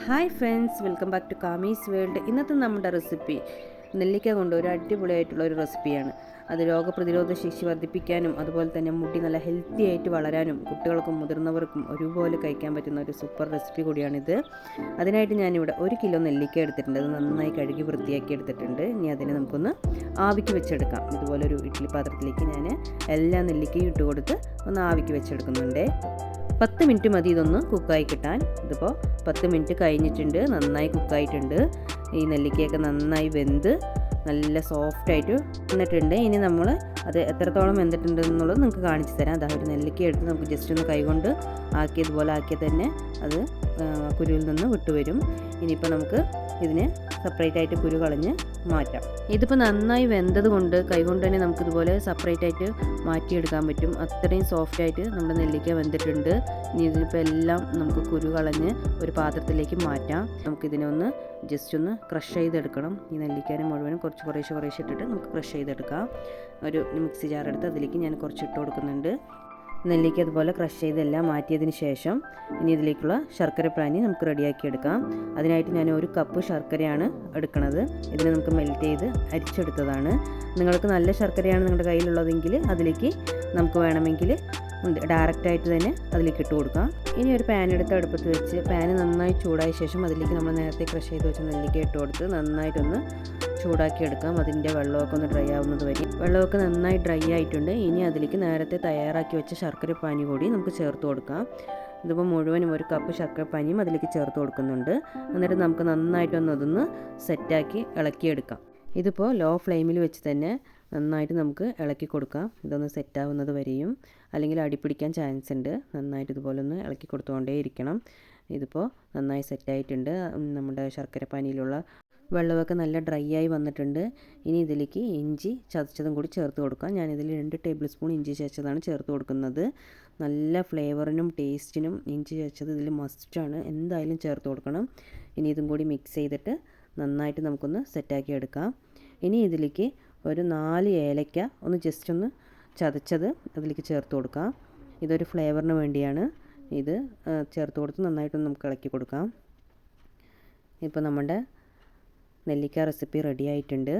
Hi friends, welcome back to കാമീസ് world. ഇന്നത്തെ നമ്മുടെ റെസിപ്പി നെല്ലിക്ക കൊണ്ട് ഒരു അടിപൊളിയായിട്ടുള്ള ഒരു റെസിപ്പിയാണ്. അത് രോഗപ്രതിരോധ ശേഷി വർദ്ധിപ്പിക്കാനും അതുപോലെ തന്നെ മുടി നല്ല ഹെൽത്തി ആയിട്ട് വളരാനും കുട്ടികൾക്കും മുതിർന്നവർക്കും ഒരുപോലെ കഴിക്കാൻ പറ്റുന്ന ഒരു സൂപ്പർ റെസിപ്പി കൂടിയാണിത്. അതിനായിട്ട് ഞാനിവിടെ 1 കിലോ നെല്ലിക്ക എടുത്തിട്ടുണ്ട്. അത് നന്നായി കഴുകി വൃത്തിയാക്കി എടുത്തിട്ടുണ്ട്. ഇനി അതിനെ നമുക്കൊന്ന് ആവിക്ക് വെച്ചെടുക്കാം. ഇതുപോലൊരു ഇഡ്ഡലി പാത്രത്തിലേക്ക് ഞാൻ എല്ലാ നെല്ലിക്കയും ഇട്ട് കൊടുത്ത് ഒന്ന് ആവിക്ക് വെച്ചെടുക്കുന്നുണ്ട്. 10 മിനിറ്റ് മതി ഇതൊന്ന് കുക്കായി കിട്ടാൻ. ഇതിപ്പോൾ 10 മിനിറ്റ് കഴിഞ്ഞിട്ടുണ്ട്, നന്നായി കുക്കായിട്ടുണ്ട്. ഈ നെല്ലിക്കയൊക്കെ നന്നായി വെന്ത് നല്ല സോഫ്റ്റായിട്ട് വന്നിട്ടുണ്ട്. ഇനി നമ്മൾ അത് എത്രത്തോളം വെന്തിട്ടുണ്ട് എന്നുള്ളത് നിങ്ങൾക്ക് കാണിച്ചു തരാം. അതാ ഒരു നെല്ലിക്ക എടുത്ത് നമുക്ക് ജസ്റ്റ് ഒന്ന് കൈകൊണ്ട് ആക്കിയതുപോലെ ആക്കിയാൽ തന്നെ അത് കുരുവിൽ നിന്ന് വിട്ടുവരും. ഇനിയിപ്പോൾ നമുക്ക് ഇതിനെ സെപ്പറേറ്റ് ആയിട്ട് കുരു കളഞ്ഞ് മാറ്റാം. ഇതിപ്പോൾ നന്നായി വെന്തത് കൊണ്ട് കൈകൊണ്ട് തന്നെ നമുക്കിതുപോലെ സെപ്പറേറ്റ് ആയിട്ട് മാറ്റിയെടുക്കാൻ പറ്റും. അത്രയും സോഫ്റ്റായിട്ട് നമ്മുടെ നെല്ലിക്ക വെന്തിട്ടുണ്ട്. ഇനി ഇതിനിപ്പോൾ എല്ലാം നമുക്ക് കുരു കളഞ്ഞ് ഒരു പാത്രത്തിലേക്ക് മാറ്റാം. നമുക്കിതിനെ ഒന്ന് ജസ്റ്റ് ഒന്ന് ക്രഷ് ചെയ്തെടുക്കണം. ഈ നെല്ലിക്കാനെ മുഴുവനും കുറേശ്ശെ ഇട്ടിട്ട് നമുക്ക് ക്രഷ് ചെയ്തെടുക്കാം. ഒരു മിക്സി ജാർ എടുത്ത് അതിലേക്ക് ഞാൻ കുറച്ച് ഇട്ട് കൊടുക്കുന്നുണ്ട്. നെല്ലിക്ക അതുപോലെ ക്രഷ് ചെയ്തെല്ലാം മാറ്റിയതിന് ശേഷം ഇനി ഇതിലേക്കുള്ള ശർക്കര പാനി നമുക്ക് റെഡിയാക്കി എടുക്കാം. അതിനായിട്ട് ഞാൻ 1 കപ്പ് ശർക്കരയാണ് എടുക്കുന്നത്. ഇതിനെ നമുക്ക് മെൽറ്റ് ചെയ്ത് അരിച്ചെടുത്തതാണ്. നിങ്ങൾക്ക് നല്ല ശർക്കരയാണ് നിങ്ങളുടെ കയ്യിലുള്ളതെങ്കിൽ അതിലേക്ക് നമുക്ക് വേണമെങ്കിൽ ഡയറക്റ്റായിട്ട് തന്നെ അതിലേക്ക് ഇട്ട് കൊടുക്കാം. ഇനി ഒരു പാൻ എടുത്ത് അടുപ്പത്ത് വെച്ച് പാൻ നന്നായി ചൂടായ ശേഷം അതിലേക്ക് നമ്മൾ നേരത്തെ ക്രഷ് ചെയ്ത് വെച്ച നെല്ലിക്ക ഇട്ട് കൊടുത്ത് നന്നായിട്ടൊന്ന് ചൂടാക്കി എടുക്കാം. അതിൻ്റെ വെള്ളമൊക്കെ ഒന്ന് ഡ്രൈ ആവുന്നത് വരെ. വെള്ളമൊക്കെ നന്നായി ഡ്രൈ ആയിട്ടുണ്ട്. ഇനി അതിലേക്ക് നേരത്തെ തയ്യാറാക്കി വെച്ച ശർക്കര പാനി കൂടി നമുക്ക് ചേർത്ത് കൊടുക്കാം. ഇതിപ്പോൾ മുഴുവനും 1 കപ്പ് ശർക്കര പാനിയും അതിലേക്ക് ചേർത്ത് കൊടുക്കുന്നുണ്ട്. എന്നിട്ട് നമുക്ക് നന്നായിട്ടൊന്ന് അതൊന്ന് സെറ്റാക്കി ഇളക്കിയെടുക്കാം. ഇതിപ്പോൾ ലോ ഫ്ലെയിമിൽ വെച്ച് തന്നെ നന്നായിട്ട് നമുക്ക് ഇളക്കി കൊടുക്കാം. ഇതൊന്ന് സെറ്റാവുന്നത് വരെയും, അല്ലെങ്കിൽ അടിപ്പിടിക്കാൻ ചാൻസ് ഉണ്ട്. നന്നായിട്ട് ഇതുപോലെ ഒന്ന് ഇളക്കി കൊടുത്തുകൊണ്ടേ ഇരിക്കണം. ഇതിപ്പോൾ നന്നായി സെറ്റായിട്ടുണ്ട്. നമ്മുടെ ശർക്കര പാനിയിലുള്ള വെള്ളമൊക്കെ നല്ല ഡ്രൈ ആയി വന്നിട്ടുണ്ട്. ഇനി ഇതിലേക്ക് ഇഞ്ചി ചതച്ചതും കൂടി ചേർത്ത് കൊടുക്കാം. ഞാനിതിൽ 2 ടേബിൾ സ്പൂൺ ഇഞ്ചി ചതച്ചതാണ് ചേർത്ത് കൊടുക്കുന്നത്. നല്ല ഫ്ലേവറിനും ടേസ്റ്റിനും ഇഞ്ചി ചതച്ചത് ഇതിൽ മസ്റ്റാണ്, എന്തായാലും ചേർത്ത് കൊടുക്കണം. ഇനി ഇതും കൂടി മിക്സ് ചെയ്തിട്ട് നന്നായിട്ട് നമുക്കൊന്ന് സെറ്റാക്കി എടുക്കാം. ഇനി ഇതിലേക്ക് ഒരു 4 ഏലക്ക ഒന്ന് ജസ്റ്റ് ഒന്ന് ചതച്ചത് അതിലേക്ക് ചേർത്ത് കൊടുക്കാം. ഇതൊരു ഫ്ലേവറിന് വേണ്ടിയാണ്. ഇത് ചേർത്ത് കൊടുത്ത് നന്നായിട്ടൊന്ന് നമുക്ക് ഇളക്കി കൊടുക്കാം. ഇപ്പോൾ നമ്മുടെ നെല്ലിക്ക റെസിപ്പി റെഡി ആയിട്ടുണ്ട്.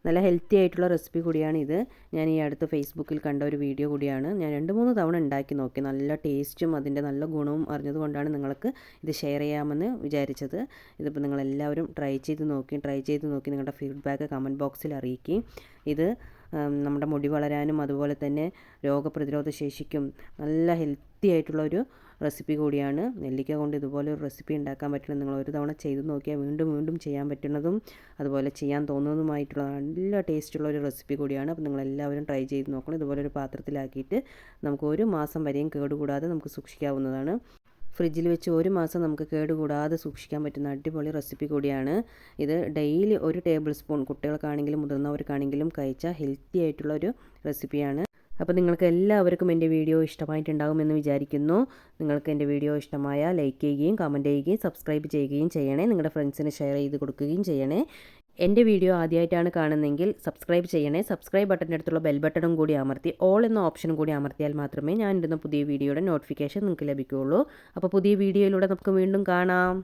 നല്ല ഹെൽത്തി ആയിട്ടുള്ള റെസിപ്പി കൂടിയാണ് ഇത്. ഞാൻ ഈ അടുത്ത് ഫേസ്ബുക്കിൽ കണ്ട ഒരു വീഡിയോ കൂടിയാണ്. ഞാൻ 2-3 തവണ ഉണ്ടാക്കി നോക്കി. നല്ല ടേസ്റ്റും അതിൻ്റെ നല്ല ഗുണവും അറിഞ്ഞതുകൊണ്ടാണ് നിങ്ങൾക്ക് ഇത് ഷെയർ ചെയ്യാമെന്ന് വിചാരിച്ചത്. ഇതിപ്പോൾ നിങ്ങളെല്ലാവരും ട്രൈ ചെയ്ത് നോക്കി നിങ്ങളുടെ ഫീഡ്ബാക്ക് കമൻറ്റ് ബോക്സിൽ അറിയിക്കുകയും ഇത് നമ്മുടെ മുടി വളരാനും അതുപോലെ തന്നെ രോഗപ്രതിരോധ ശേഷിക്കും നല്ല ഹെൽത്തി ആയിട്ടുള്ളൊരു റെസിപ്പി കൂടിയാണ്. നെല്ലിക്ക കൊണ്ട് ഇതുപോലെ ഒരു റെസിപ്പി ഉണ്ടാക്കാൻ പറ്റുന്നത് നിങ്ങൾ ഒരു തവണ ചെയ്ത് നോക്കിയാൽ വീണ്ടും ചെയ്യാൻ പറ്റുന്നതും അതുപോലെ ചെയ്യാൻ തോന്നുന്നതുമായിട്ടുള്ള നല്ല ടേസ്റ്റുള്ള ഒരു റെസിപ്പി കൂടിയാണ്. അപ്പോൾ നിങ്ങളെല്ലാവരും ട്രൈ ചെയ്ത് നോക്കണം. ഇതുപോലെ ഒരു പാത്രത്തിലാക്കിയിട്ട് നമുക്ക് 1 മാസം വരെയും കേടുകൂടാതെ നമുക്ക് സൂക്ഷിക്കാവുന്നതാണ്. ഫ്രിഡ്ജിൽ വെച്ച് 1 മാസം നമുക്ക് കേടുകൂടാതെ സൂക്ഷിക്കാൻ പറ്റുന്ന അടിപൊളി റെസിപ്പി കൂടിയാണ് ഇത്. ഡെയിലി 1 ടേബിൾ സ്പൂൺ കുട്ടികൾക്കാണെങ്കിലും മുതിർന്നവർക്കാണെങ്കിലും കഴിച്ചാൽ ഹെൽത്തി ആയിട്ടുള്ള ഒരു റെസിപ്പിയാണ്. അപ്പോൾ നിങ്ങൾക്ക് എല്ലാവർക്കും എൻ്റെ വീഡിയോ ഇഷ്ടമായിട്ടുണ്ടാകുമെന്ന് വിചാരിക്കുന്നു. നിങ്ങൾക്ക് എൻ്റെ വീഡിയോ ഇഷ്ടമായാൽ ലൈക്ക് ചെയ്യുകയും കമൻറ്റ് ചെയ്യുകയും സബ്സ്ക്രൈബ് ചെയ്യുകയും ചെയ്യണേ. നിങ്ങളുടെ ഫ്രണ്ട്സിന് ഷെയർ ചെയ്ത് കൊടുക്കുകയും ചെയ്യണേ. എൻ്റെ വീഡിയോ ആദ്യമായിട്ടാണ് കാണുന്നതെങ്കിൽ സബ്സ്ക്രൈബ് ചെയ്യണേ. സബ്സ്ക്രൈബ് ബട്ടൻ്റെ അടുത്തുള്ള ബെൽ ബട്ടണും കൂടി അമർത്തി ഓൾ എന്ന ഓപ്ഷനും കൂടി അമർത്തിയാൽ മാത്രമേ ഞാൻ ഇടുന്ന പുതിയ വീഡിയോയുടെ നോട്ടിഫിക്കേഷൻ നിങ്ങൾക്ക് ലഭിക്കുകയുള്ളൂ. അപ്പോൾ പുതിയ വീഡിയോയിലൂടെ നമുക്ക് വീണ്ടും കാണാം.